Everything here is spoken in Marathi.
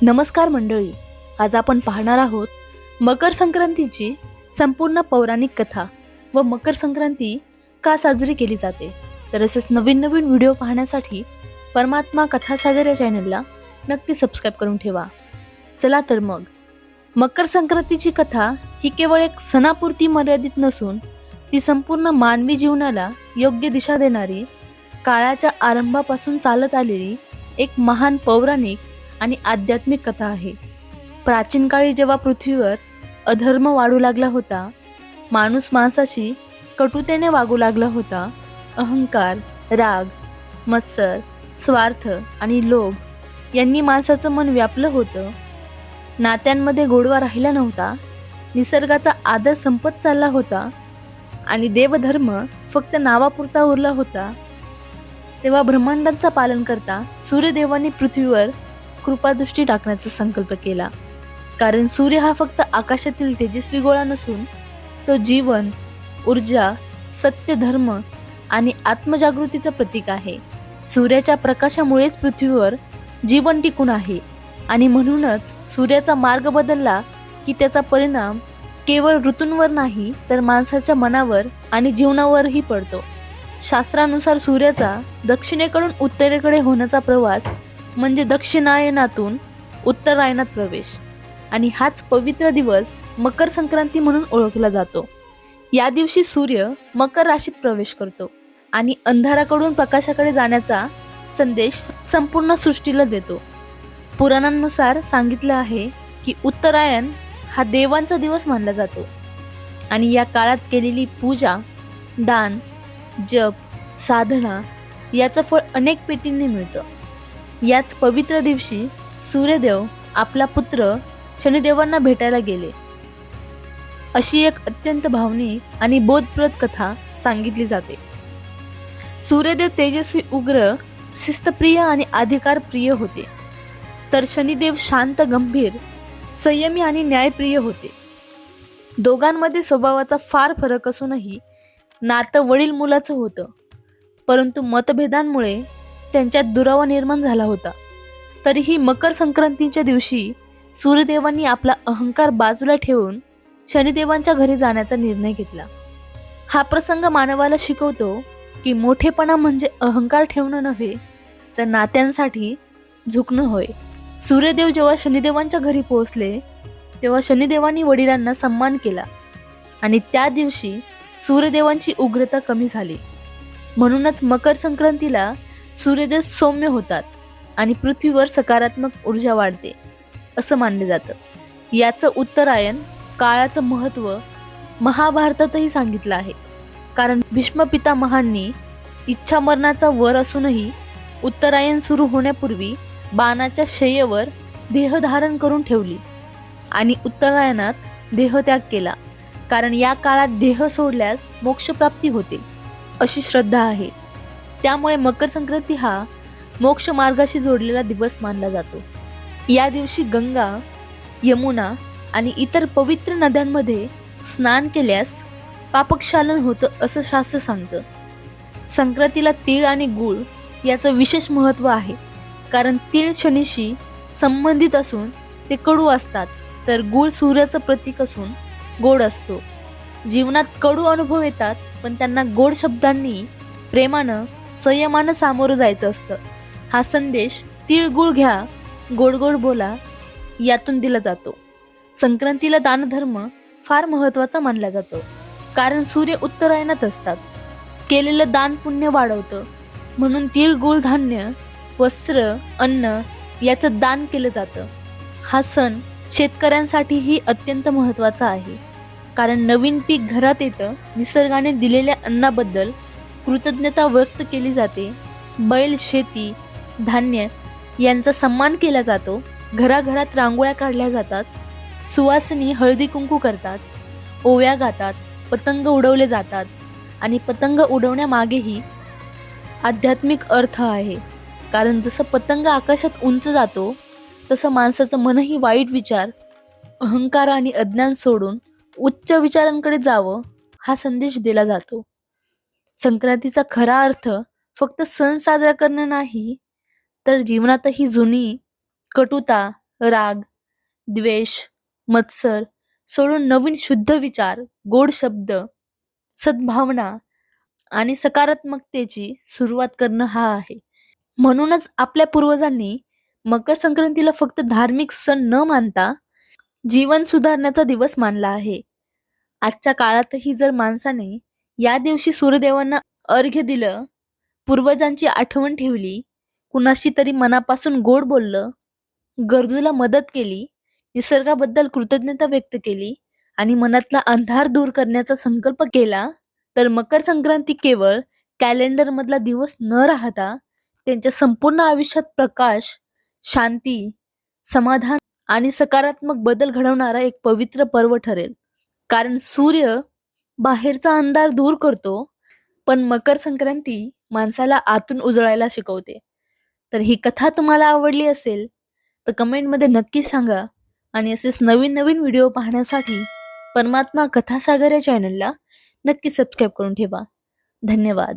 नमस्कार मंडळी. आज आपण पाहणार आहोत मकर संक्रांतीची संपूर्ण पौराणिक कथा व मकर संक्रांती का साजरी केली जाते. तर असेच नवीन नवीन व्हिडिओ पाहण्यासाठी परमात्मा कथासागर या चॅनलला नक्की सबस्क्राईब करून ठेवा. चला तर मग, मकर संक्रांतीची कथा ही केवळ एक सणापुरती मर्यादित नसून ती संपूर्ण मानवी जीवनाला योग्य दिशा देणारी, काळाच्या आरंभापासून चालत आलेली एक महान पौराणिक आणि आध्यात्मिक कथा आहे. प्राचीन काळी जेव्हा पृथ्वीवर अधर्म वाढू लागला होता, माणूस माणसाशी कटुतेने वागू लागला होता, अहंकार, राग, मत्सर, स्वार्थ आणि लोभ यांनी माणसाचं मन व्यापलं होतं. नात्यांमध्ये गोडवा राहिला नव्हता, निसर्गाचा आदर संपत चालला होता आणि देवधर्म फक्त नावापुरता उरला होता. तेव्हा ब्रह्मांडांचा पालन करता सूर्यदेवांनी पृथ्वीवर कृपादृष्टी टाकण्याचा संकल्प केला. कारण सूर्य हा फक्त आकाशातील तेजस्वी गोळा नसून तो जीवन, ऊर्जा, सत्य, धर्म आणि आत्मजागृतीचं प्रतीक आहे. सूर्याच्या प्रकाशामुळेच पृथ्वीवर जीवन टिकून आहे आणि म्हणूनच सूर्याचा मार्ग बदलला की त्याचा परिणाम केवळ ऋतूंवर नाही तर माणसाच्या मनावर आणि जीवनावरही पडतो. शास्त्रानुसार सूर्याचा दक्षिणेकडून उत्तरेकडे होण्याचा प्रवास म्हणजे दक्षिणायनातून उत्तरायणात प्रवेश, आणि हाच पवित्र दिवस मकर संक्रांती म्हणून ओळखला जातो. या दिवशी सूर्य मकर राशीत प्रवेश करतो आणि अंधाराकडून प्रकाशाकडे जाण्याचा संदेश संपूर्ण सृष्टीला देतो. पुराणांनुसार सांगितलं आहे की उत्तरायण हा देवांचा दिवस मानला जातो आणि या काळात केलेली पूजा, दान, जप, साधना याचं फळ अनेक पटींनी मिळतं. याच पवित्र दिवशी सूर्यदेव आपला पुत्र शनिदेवांना भेटायला गेले, अशी एक अत्यंत भावनिक आणि बोधप्रद कथा सांगितली जाते. सूर्यदेव तेजस्वी, उग्र, शिस्तप्रिय आणि अधिकारप्रिय होते, तर शनिदेव शांत, गंभीर, संयमी आणि न्यायप्रिय होते. दोघांमध्ये स्वभावाचा फार फरक असूनही नातं वडील मुलाचं होतं, परंतु मतभेदांमुळे त्यांच्यात दुरावा निर्माण झाला होता. तरीही मकर संक्रांतीच्या दिवशी सूर्यदेवांनी आपला अहंकार बाजूला ठेवून शनिदेवांच्या घरी जाण्याचा निर्णय घेतला. हा प्रसंग मानवाला शिकवतो की मोठेपणा म्हणजे अहंकार ठेवणं नव्हे तर नात्यांसाठी झुकणं होय. सूर्यदेव जेव्हा शनिदेवांच्या घरी पोहोचले तेव्हा शनिदेवांनी वडिलांना सन्मान केला आणि त्या दिवशी सूर्यदेवांची उग्रता कमी झाली. म्हणूनच मकर संक्रांतीला सूर्यदेव सौम्य होतात आणि पृथ्वीवर सकारात्मक ऊर्जा वाढते असं मानलं जातं. याचं उत्तरायण काळाचं महत्त्व महाभारतातही सांगितलं आहे. कारण भीष्म पितामहांनी इच्छामरणाचा वर असूनही उत्तरायण सुरू होण्यापूर्वी बाणाच्या शय्येवर देहधारण करून ठेवली आणि उत्तरायणात देहत्याग केला. कारण या काळात देह सोडल्यास मोक्षप्राप्ती होते अशी श्रद्धा आहे. त्यामुळे मकर संक्रांती हा मोक्ष मार्गाशी जोडलेला दिवस मानला जातो. या दिवशी गंगा, यमुना आणि इतर पवित्र नद्यांमध्ये स्नान केल्यास पापक्षालन होतं असं शास्त्र सांगतं. संक्रांतीला तीळ आणि गूळ याचं विशेष महत्त्व आहे. कारण तीळ शनीशी संबंधित असून ते कडू असतात, तर गूळ सूर्याचं प्रतीक असून गोड असतो. जीवनात कडू अनुभव येतात, पण त्यांना गोड शब्दांनी, प्रेमानं, संयमानं सामोरं जायचं असतं. हा संदेश तिळगुळ घ्या, गोड गोड बोला यातून दिला जातो. संक्रांतीला दानधर्म फार महत्त्वाचा मानला जातो. कारण सूर्य उत्तरायणात असतात. केलेलं दान पुण्य वाढवतं, म्हणून तिळगुळ, धान्य, वस्त्र, अन्न याचं दान केलं जातं. हा सण शेतकऱ्यांसाठीही अत्यंत महत्त्वाचा आहे. कारण नवीन पीक घरात येतं, निसर्गाने दिलेल्या अन्नाबद्दल कृतज्ञता व्यक्त केली जाते. बैल, शेती, धान्य यांचा सन्मान केला जातो. घराघरात रांगोळ्या काढल्या जातात, सुवासिनी हळदी कुंकू करतात, ओव्या गातात, पतंग उडवले जातात आणि पतंग उडवण्यामागेही आध्यात्मिक अर्थ आहे. कारण जसं पतंग आकाशात उंच जातो तसं माणसाचं मनही वाईट विचार, अहंकार आणि अज्ञान सोडून उच्च विचारांकडे जावं हा संदेश दिला जातो. संक्रांतीचा खरा अर्थ फक्त सण साजरा करणं नाही, तर जीवनातही जुनी कटुता, राग, द्वेष, मत्सर सोडून नवीन शुद्ध विचार, गोड शब्द, सद्भावना आणि सकारात्मकतेची सुरुवात करणं हा आहे. म्हणूनच आपल्या पूर्वजांनी मकर संक्रांतीला फक्त धार्मिक सण न मानता जीवन सुधारण्याचा दिवस मानला आहे. आजच्या काळातही जर माणसाने या दिवशी सूर्यदेवांना अर्घ्य दिलं, पूर्वजांची आठवण ठेवली, कुणाशी तरी मनापासून गोड बोललं, गरजूला मदत केली, निसर्गाबद्दल कृतज्ञता व्यक्त केली आणि मनातला अंधार दूर करण्याचा संकल्प केला, तर मकर संक्रांती केवळ कॅलेंडरमधला दिवस न राहता त्यांच्या संपूर्ण आयुष्यात प्रकाश, शांती, समाधान आणि सकारात्मक बदल घडवणारा एक पवित्र पर्व ठरेल. कारण सूर्य बाहेरचा अंधार दूर करतो, पण मकर संक्रांती माणसाला आतून उजळायला शिकवते. तर ही कथा तुम्हाला आवडली असेल तर कमेंटमध्ये नक्की सांगा आणि असेच नवीन नवीन व्हिडिओ पाहण्यासाठी परमात्मा कथासागर या चॅनलला नक्की सबस्क्राईब करून ठेवा. धन्यवाद.